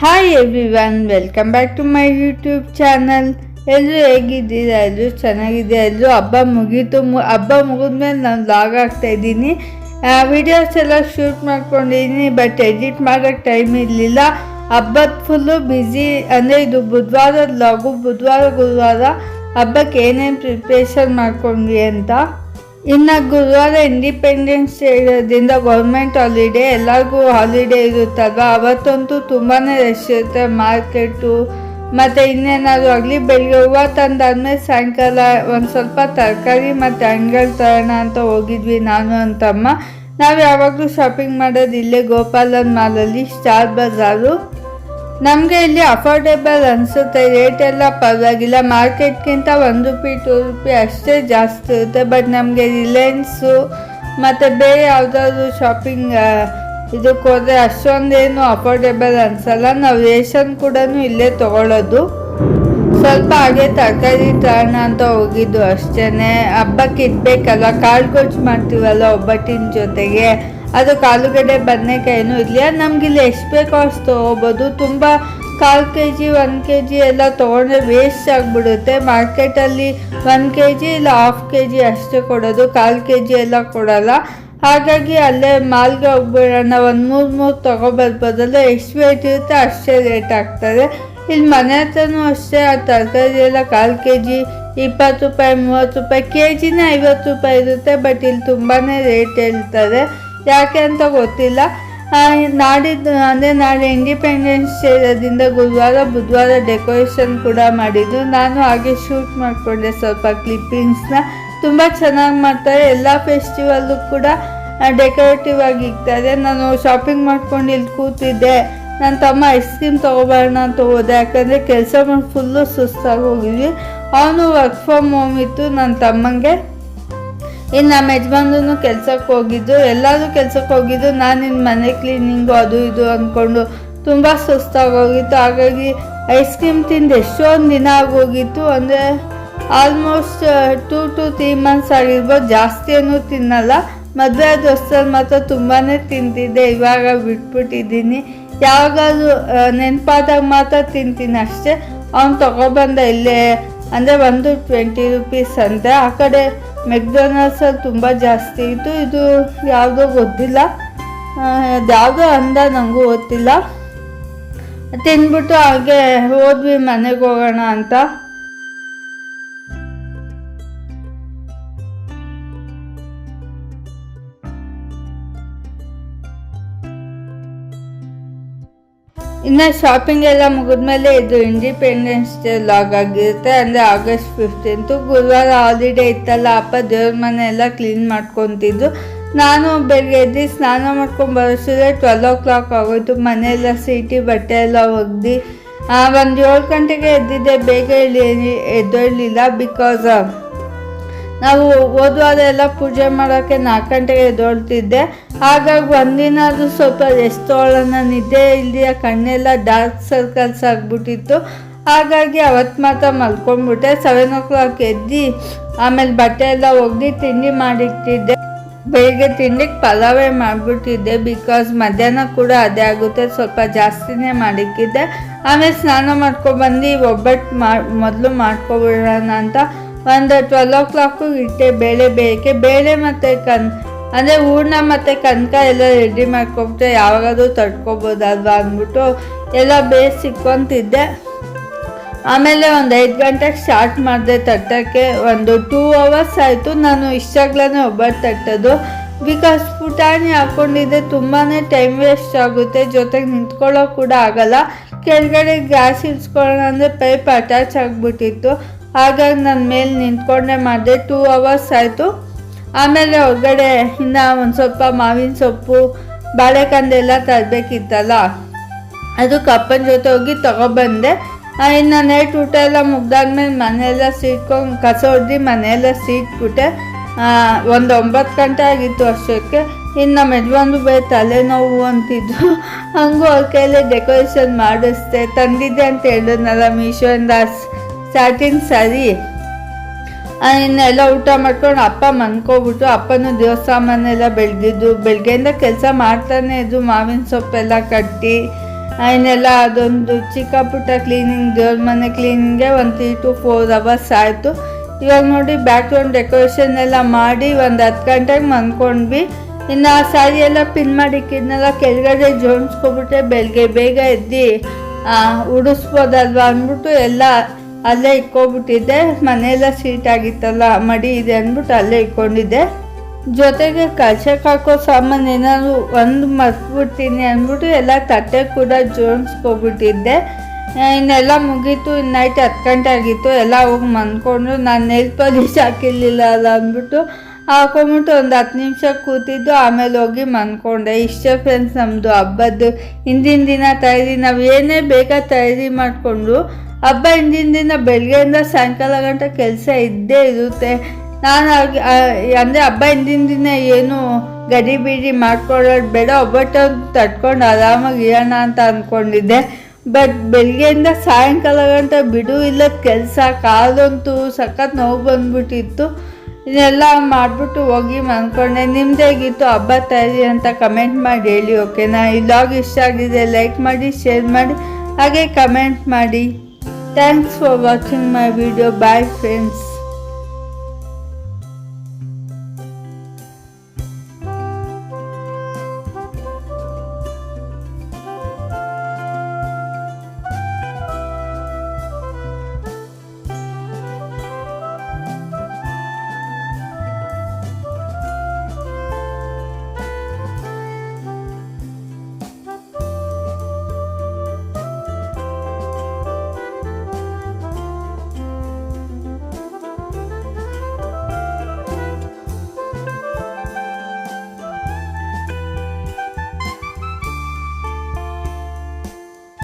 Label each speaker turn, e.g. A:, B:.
A: Hi everyone, welcome back to my YouTube channel. ಎಲ್ಲರೂ ಹೇಗಿದ್ದೀರಾ? ಎಲ್ಲರೂ ಚೆನ್ನಾಗಿದೆ. ಎಲ್ಲರೂ ಹಬ್ಬ ಮುಗೀತು. ಹಬ್ಬ ಮುಗಿದ್ಮೇಲೆ ನಾನು ಲಾಗ್ ಆಗ್ತಾಯಿದ್ದೀನಿ. ವಿಡಿಯೋಸ್ ಎಲ್ಲ ಶೂಟ್ ಮಾಡ್ಕೊಂಡಿದ್ದೀನಿ, ಬಟ್ ಎಡಿಟ್ ಮಾಡೋಕ್ಕೆ ಟೈಮ್ ಇರಲಿಲ್ಲ. ಹಬ್ಬದ ಫುಲ್ಲು ಬ್ಯುಸಿ. ಅಂದರೆ ಇದು ಬುಧವಾರದ ಲಾಗು. ಬುಧವಾರ ಗುರುವಾರ ಹಬ್ಬಕ್ಕೆ ಏನೇನು ಪ್ರಿಪ್ರೇಷನ್ ಮಾಡ್ಕೊಂಡ್ವಿ ಅಂತ. ಇನ್ನು ಗುರುವಾರ ಇಂಡಿಪೆಂಡೆನ್ಸ್ ಡೇ ಇರೋದ್ರಿಂದ ಗೌರ್ಮೆಂಟ್ ಹಾಲಿಡೇ, ಎಲ್ಲರಿಗೂ ಹಾಲಿಡೇ ಇರುತ್ತಲ್ವ. ಅವತ್ತಂತೂ ತುಂಬಾ ರಶ್ ಇರುತ್ತೆ ಮಾರ್ಕೆಟು. ಮತ್ತು ಇನ್ನೇನಾದರೂ ಆಗಲಿ, ಬೆಳಿಗ್ಗೆ ಹೂವು ತಂದಾದ್ಮೇಲೆ ಸಾಯಂಕಾಲ ಒಂದು ಸ್ವಲ್ಪ ತರಕಾರಿ ಮತ್ತು ಹಣ್ಣುಗಳು ತರೋಣ ಅಂತ ಹೋಗಿದ್ವಿ ನಾನು ಅಂತಮ್ಮ. ನಾವು ಯಾವಾಗಲೂ ಶಾಪಿಂಗ್ ಮಾಡೋದು ಇಲ್ಲೇ ಗೋಪಾಲನ್ ಮಾಲಲ್ಲಿ, ಸ್ಟಾರ್ ಬಜಾರು. ನಮಗೆ ಇಲ್ಲಿ ಅಫೋರ್ಡೆಬಲ್ ಅನಿಸುತ್ತೆ, ರೇಟ್ ಎಲ್ಲ ಪರವಾಗಿಲ್ಲ. ಮಾರ್ಕೆಟ್ಗಿಂತ ₹1 ₹2 ಅಷ್ಟೇ ಜಾಸ್ತಿ ಇರುತ್ತೆ. ಬಟ್ ನಮಗೆ ರಿಲಯನ್ಸು ಮತ್ತು ಬೇರೆ ಯಾವುದಾದ್ರು ಶಾಪಿಂಗ್ ಇದಕ್ಕೆ ಹೋದರೆ ಅಷ್ಟೊಂದೇನು ಅಫೋರ್ಡೆಬಲ್ ಅನಿಸಲ್ಲ. ನಾವು ರೇಷನ್ ಕೂಡ ಇಲ್ಲೇ ತೊಗೊಳ್ಳೋದು. ಸ್ವಲ್ಪ ಹಾಗೆ ತರಕಾರಿ ತರೋಣ ಅಂತ ಹೋಗಿದ್ದು ಅಷ್ಟೇ. ಹಬ್ಬಕ್ಕೆ ಇಡಬೇಕಲ್ಲ, ಕಾಳು ಗೊಜ್ಜು ಮಾಡ್ತೀವಲ್ಲ ಒಬ್ಬಟ್ಟಿನ ಜೊತೆಗೆ, ಅದಕ್ಕೆ ಆಲೂಗಡ್ಡೆ ಬದನೆಕಾಯಿನೂ ಇರಲಿ. ನಮಗಿಲ್ಲಿ ಎಷ್ಟು ಬೇಕೋ ಅಷ್ಟು ತೊಗೋಬೋದು. ತುಂಬ 1/4 kg 1 kg ಎಲ್ಲ ತೊಗೊಂಡ್ರೆ ವೇಸ್ಟ್ ಆಗಿಬಿಡುತ್ತೆ. ಮಾರ್ಕೆಟಲ್ಲಿ 1 kg ಇಲ್ಲ 1/2 kg ಅಷ್ಟೇ ಕೊಡೋದು, 1/4 kg ಎಲ್ಲ ಕೊಡೋಲ್ಲ. ಹಾಗಾಗಿ ಅಲ್ಲೇ ಮಾಲ್ಗೆ ಹೋಗ್ಬಿಡೋಣ, ಒಂದು 3 ತೊಗೊಬರ್ಬೋದಲ್ಲ. ಎಷ್ಟು ರೇಟ್ ಇರುತ್ತೆ ಅಷ್ಟೇ ರೇಟ್ ಆಗ್ತದೆ. ಇಲ್ಲಿ ಮನೆ ಹತ್ರನೂ ಅಷ್ಟೇ. ಆ ತರಕಾರಿ ಎಲ್ಲ 1/4 kg ₹20 ₹30, ಕೆಜಿನೇ ₹50 ಇರುತ್ತೆ. ಬಟ್ ಇಲ್ಲಿ ತುಂಬಾ ರೇಟ್ ಹೇಳ್ತಾರೆ, ಯಾಕೆ ಅಂತ ಗೊತ್ತಿಲ್ಲ. ನಾಡಿದ್ದು ಅಂದರೆ ನಾಳೆ ಇಂಡಿಪೆಂಡೆನ್ಸ್ ಡೇ ಇರೋದ್ರಿಂದ ಗುರುವಾರ ಬುಧವಾರ ಡೆಕೋರೇಷನ್ ಕೂಡ ಮಾಡಿದ್ದು. ನಾನು ಹಾಗೆ ಶೂಟ್ ಮಾಡಿಕೊಂಡೆ ಸ್ವಲ್ಪ ಕ್ಲಿಪ್ಪಿಂಗ್ಸ್ನ. ತುಂಬ ಚೆನ್ನಾಗಿ ಮಾಡ್ತಾರೆ. ಎಲ್ಲ ಫೆಸ್ಟಿವಲ್ಲು ಕೂಡ ಡೆಕೋರೇಟಿವ್ ಆಗಿ ಇರ್ತಾರೆ. ನಾನು ಶಾಪಿಂಗ್ ಮಾಡ್ಕೊಂಡು ಇಲ್ಲಿ ಕೂತಿದ್ದೆ. ನನ್ನ ತಮ್ಮ ಐಸ್ ಕ್ರೀಮ್ ತೊಗೊಬರೋಣ ಅಂತ ಹೋದೆ, ಯಾಕಂದರೆ ಕೆಲಸ ಮಾಡಿ ಫುಲ್ಲು ಸುಸ್ತಾಗಿ ಹೋಗಿದ್ವಿ. ಅವನು ವರ್ಕ್ ಫ್ರಮ್ ಹೋಮ್ ಇತ್ತು ನನ್ನ ತಮ್ಮಂಗೆ. ಇನ್ನು ನಮ್ಮ ಯಜಮಾನ್ರೂ ಕೆಲ್ಸಕ್ಕೆ ಹೋಗಿದ್ದು, ಎಲ್ಲರೂ ಕೆಲ್ಸಕ್ಕೆ ಹೋಗಿದ್ದು. ನಾನು ಇನ್ನು ಮನೆ ಕ್ಲೀನಿಂಗು ಅದು ಇದು ಅಂದ್ಕೊಂಡು ತುಂಬ ಸುಸ್ತಾಗೋಗಿತ್ತು. ಹಾಗಾಗಿ ಐಸ್ ಕ್ರೀಮ್ ತಿಂದು ಎಷ್ಟೊಂದು ದಿನ ಆಗೋಗಿತ್ತು. ಅಂದರೆ ಆಲ್ಮೋಸ್ಟ್ 2 to 3 months ಆಗಿರ್ಬೋದು. ಜಾಸ್ತಿ ಏನೂ ತಿನ್ನಲ್ಲ. ಮದುವೆ ಆದ ಹೊಸಲ್ಲಿ ಮಾತ್ರ ತುಂಬಾ ತಿಂತಿದ್ದೆ. ಇವಾಗ ಬಿಟ್ಬಿಟ್ಟಿದ್ದೀನಿ. ಯಾವಾಗಾದ್ರೂ ನೆನಪಾದಾಗ ಮಾತ್ರ ತಿಂತೀನಿ ಅಷ್ಟೇ. ಅವ್ನು ತೊಗೊಬಂದ ಇಲ್ಲೇ, ಅಂದರೆ ಒಂದು ₹20 ಅಂತೆ. ಆ ಕಡೆ ಮೆಕ್ಡೊನಾಲ್ಡ್ಸಲ್ಲಿ ತುಂಬ ಜಾಸ್ತಿ ಇತ್ತು. ಇದು ಯಾವುದೋ ಗೊತ್ತಿಲ್ಲ, ಯಾವುದೋ ಅಂದ ನನಗೂ ಗೊತ್ತಿಲ್ಲ. ತಿಂದ್ಬಿಟ್ಟು ಹಾಗೆ ಹೋದ್ವಿ ಮನೆಗೆ ಹೋಗೋಣ ಅಂತ. ಇನ್ನು ಶಾಪಿಂಗ್ ಎಲ್ಲ ಮುಗಿದ್ಮೇಲೆ ಇದು ಇಂಡಿಪೆಂಡೆನ್ಸ್ ಡೇ ಲಾಗ್ ಆಗಿರುತ್ತೆ. ಅಂದರೆ August 15. ಗುರುವಾರ ಹಾಲಿಡೇ ಇತ್ತಲ್ಲ, ಅಪ್ಪ ದೇವ್ರ ಮನೆ ಎಲ್ಲ ಕ್ಲೀನ್ ಮಾಡ್ಕೊತಿದ್ದು. ನಾನು ಬೆಳಗ್ಗೆ ಎದ್ದು ಸ್ನಾನ ಮಾಡ್ಕೊಂಡು ಬರೋಷ್ಟಿಗೆ 12 o'clock ಆಗೋಯ್ತು. ಮನೆಯೆಲ್ಲ ಸೀಟಿ, ಬಟ್ಟೆ ಎಲ್ಲ ಒಗ್ದು ಒಂದು 7 ಗಂಟೆಗೆ ಎದ್ದಿದ್ದೆ. ಬೇಗ ಎದ್ದೇಳಲಿಲ್ಲ, ಬಿಕಾಸ್ ನಾವು ಹೋದ್ವಾರ ಎಲ್ಲ ಪೂಜೆ ಮಾಡೋಕ್ಕೆ 4 ಗಂಟೆಗೆ ಎದ್ದೊಳ್ತಿದ್ದೆ. ಹಾಗಾಗಿ ಒಂದಿನ ಅದು ಸ್ವಲ್ಪ ರೆಸ್ಟ್ ತೊಗೊಳ್ಳೋಣ, ನಿದ್ದೆ ಇಲ್ದಿಯ ಕಣ್ಣೆಲ್ಲ ಡಾರ್ಕ್ ಸರ್ಕಲ್ಸ್ ಆಗಿಬಿಟ್ಟಿತ್ತು. ಹಾಗಾಗಿ ಅವತ್ತು ಮಾತ್ರ ಮಲ್ಕೊಂಡ್ಬಿಟ್ಟೆ. 7 o'clock ಎದ್ದು ಆಮೇಲೆ ಬಟ್ಟೆ ಎಲ್ಲ ಒಗ್ದು ತಿಂಡಿ ಮಾಡಿಟ್ಟಿದ್ದೆ. ಬೆಳಿಗ್ಗೆ ತಿಂಡಿಗೆ ಪಲಾವೇ ಮಾಡಿಬಿಟ್ಟಿದ್ದೆ, ಬಿಕಾಸ್ ಮಧ್ಯಾಹ್ನ ಕೂಡ ಅದೇ ಆಗುತ್ತೆ. ಸ್ವಲ್ಪ ಜಾಸ್ತಿನೇ ಮಾಡಿಕ್ಕಿದ್ದೆ. ಆಮೇಲೆ ಸ್ನಾನ ಮಾಡ್ಕೊಬಂದು ಒಬ್ಬಟ್ಟು ಮೊದಲು ಮಾಡ್ಕೊಬಿಡೋಣ ಅಂತ ಒಂದು 12 o'clock ಇಟ್ಟೆ. ಬೇಳೆ ಮತ್ತು ಅಂದರೆ ಹೂರ್ಣ ಮತ್ತು ಕನಕ ಎಲ್ಲ ರೆಡಿ ಮಾಡ್ಕೊಬಿಟ್ಟೆ. ಯಾವಾಗಾದ್ರೂ ತಡ್ಕೊಬೋದಲ್ವಾ ಅಂದ್ಬಿಟ್ಟು ಎಲ್ಲ ಬೇಯಿಸಿಕ್ಕೊಂತಿದ್ದೆ. ಆಮೇಲೆ ಒಂದು 5 ಗಂಟೆಗೆ ಸ್ಟಾರ್ಟ್ ಮಾಡಿದೆ ತಟ್ಟಕ್ಕೆ. ಒಂದು 2 hours ಆಯಿತು ನಾನು ಇಷ್ಟಾಗ್ಲೇ ಒಬ್ಬಟ್ಟು ತಟ್ಟೋದು. ಬಿಕಾಸ್ ಪುಟಾಣಿ ಹಾಕ್ಕೊಂಡಿದ್ದೆ, ತುಂಬಾ ಟೈಮ್ ವೇಸ್ಟ್ ಆಗುತ್ತೆ. ಜೊತೆಗೆ ನಿಂತ್ಕೊಳ್ಳೋ ಕೂಡ ಆಗಲ್ಲ. ಕೆಳಗಡೆ ಗ್ಯಾಸ್ ಇಳಿಸ್ಕೊಳ್ಳೋಣ ಅಂದರೆ ಪೈಪ್ ಅಟ್ಯಾಚ್ ಆಗಿಬಿಟ್ಟಿತ್ತು. ಹಾಗಾಗಿ ನಾನು ಮೇಲೆ ನಿಂತ್ಕೊಂಡೆ ಮಾಡಿದೆ. 2 hours ಆಯಿತು. ಆಮೇಲೆ ಹೊರಗಡೆ ಇನ್ನು ಒಂದು ಸ್ವಲ್ಪ ಮಾವಿನ ಸೊಪ್ಪು, ಬಾಳೆಕಂದೆಲ್ಲ ತರಬೇಕಿತ್ತಲ್ಲ, ಅದಕ್ಕೆ ಅಪ್ಪನ ಜೊತೆ ಹೋಗಿ ತೊಗೊಬಂದೆ. ಇನ್ನು ನೈಟ್ ಊಟ ಎಲ್ಲ ಮುಗ್ದಾದ್ಮೇಲೆ ಮನೆಯೆಲ್ಲ ಸೀಟ್ಕೊಂಡು ಕಸ ಹೊಡೆದು ಮನೆಯೆಲ್ಲ ಸೀಟ್ಬಿಟ್ಟೆ. ಒಂದು 9 ಗಂಟೆ ಆಗಿತ್ತು ಅಷ್ಟಕ್ಕೆ. ಇನ್ನು ನಮ್ಮ ಯಜಮಾನ್ರು ತಲೆನೋವು ಅಂತಿದ್ದು, ಹಂಗೂ ಅವ್ರ ಕೈಲೇ ಡೆಕೋರೇಷನ್ ಮಾಡಿಸ್ದೆ. ತಂದಿದ್ದೆ ಅಂತ ಹೇಳಿದ್ನಲ್ಲ ಮೀಶೋಯಿಂದ ಸ್ಯಾಟಿನ್ ಸ್ಯಾರಿ. ಇನ್ನೆಲ್ಲ ಊಟ ಮಾಡ್ಕೊಂಡು ಅಪ್ಪ ಮನ್ಕೋಬಿಟ್ಟು, ಅಪ್ಪನೂ ದೇವಸ್ಥಾನನೆಲ್ಲ ಬೆಳೆದಿದ್ದು. ಬೆಳಗ್ಗೆಯಿಂದ ಕೆಲಸ ಮಾಡ್ತಾನೆ ಇದ್ದು. ಮಾವಿನ ಸೊಪ್ಪೆಲ್ಲ ಕಟ್ಟಿ ಇನ್ನೆಲ್ಲ ಅದೊಂದು ಚಿಕ್ಕ ಪುಟ್ಟ ಕ್ಲೀನಿಂಗ್, ದೇವ್ರ ಮನೆ ಕ್ಲೀನಿಂಗ್ಗೆ ಒಂದು 3 to 4 hours ಆಯಿತು. ಇವಾಗ ನೋಡಿ ಬ್ಯಾಕ್ಗ್ರೌಂಡ್ ಡೆಕೋರೇಷನ್ ಎಲ್ಲ ಮಾಡಿ ಒಂದು 10 ಗಂಟೆಗೆ ಮನ್ಕೊಂಡ್ವಿ. ಇನ್ನು ಆ ಸಾರಿ ಎಲ್ಲ ಪಿನ್ ಮಾಡಿಕ್ಕಿದ್ನೆಲ್ಲ ಕೆಳಗಡೆ ಜೋಡಿಸ್ಕೊಬಿಟ್ಟೆ. ಬೆಳಗ್ಗೆ ಬೇಗ ಎದ್ದು ಉಡಿಸ್ಬೋದಲ್ವ ಅಂದ್ಬಿಟ್ಟು ಎಲ್ಲ ಅಲ್ಲೇ ಇಟ್ಕೊಬಿಟ್ಟಿದ್ದೆ. ಮನೆಯೆಲ್ಲ ಸೀಟಾಗಿತ್ತಲ್ಲ, ಮಡಿ ಇದೆ ಅಂದ್ಬಿಟ್ಟು ಅಲ್ಲೇ ಇಟ್ಕೊಂಡಿದ್ದೆ. ಜೊತೆಗೆ ಕಳಶಕ್ಕೆ ಹಾಕೋ ಸಾಮಾನು ಏನಾದ್ರು ಒಂದು ಮರ್ತ್ಬಿಡ್ತೀನಿ ಅಂದ್ಬಿಟ್ಟು ಎಲ್ಲ ತಟ್ಟೆ ಕೂಡ ಜೋಡಿಸ್ಕೊಬಿಟ್ಟಿದ್ದೆ. ಇನ್ನೆಲ್ಲ ಮುಗೀತು. ನೈಟ್ 10 ಗಂಟೆ ಆಗಿತ್ತು. ಎಲ್ಲ ಹೋಗಿ ಮನ್ಕೊಂಡು ನಾನು ನೇಲ್ ಪಾಲಿಶ್ ಹಾಕಿರ್ಲಿಲ್ಲ ಅಲ್ಲ ಅಂದ್ಬಿಟ್ಟು ಹಾಕೊಂಬಿಟ್ಟು ಒಂದು 10 ನಿಮಿಷ ಕೂತಿದ್ದು. ಆಮೇಲೆ ಹೋಗಿ ಮನ್ಕೊಂಡೆ. ಇಷ್ಟೇ ಫ್ರೆಂಡ್ಸ್ ನಮ್ಮದು ಹಬ್ಬದ್ದು ಹಿಂದಿನ ದಿನ ತಯಾರಿ. ನಾವು ಏನೇ ಬೇಗ ತಯಾರಿ ಮಾಡಿಕೊಂಡು ಹಬ್ಬ ಹಿಂದಿನ ದಿನ ಬೆಳಗ್ಗೆಯಿಂದ ಸಾಯಂಕಾಲ ಗಂಟೆ ಕೆಲಸ ಇದ್ದೇ ಇರುತ್ತೆ. ನಾನು ಅಂದರೆ ಹಬ್ಬ ಹಿಂದಿನ ದಿನ ಏನು ಗಡಿ ಬೀಡಿ ಮಾಡ್ಕೊಳ್ಳೋದು ಬೇಡ, ಒಬ್ಬಟ್ಟು ತಟ್ಕೊಂಡು ಆರಾಮಾಗಿ ಇರೋಣ ಅಂತ ಅಂದ್ಕೊಂಡಿದ್ದೆ. ಬಟ್ ಬೆಳಗ್ಗೆಯಿಂದ ಸಾಯಂಕಾಲ ಗಂಟೆ ಬಿಡು ಇಲ್ಲದ ಕೆಲಸ, ಕಾಲಂತೂ ಸಖತ್ ನೋವು ಬಂದ್ಬಿಟ್ಟಿತ್ತು. ಇದೆಲ್ಲ ಮಾಡಿಬಿಟ್ಟು ಹೋಗಿ ಮನ್ಕೊಂಡೆ. ನಿಮ್ದು ಹೇಗಿತ್ತು ಹಬ್ಬ ತಯಾರಿ ಅಂತ ಕಮೆಂಟ್ ಮಾಡಿ ಹೇಳಿ. ಓಕೆನಾ? ಈ ವ್ಲಾಗ್ ಇಷ್ಟ ಆಗಿದೆ ಲೈಕ್ ಮಾಡಿ, ಶೇರ್ ಮಾಡಿ, ಹಾಗೆ ಕಮೆಂಟ್ ಮಾಡಿ. Thanks for watching my video. Bye friends.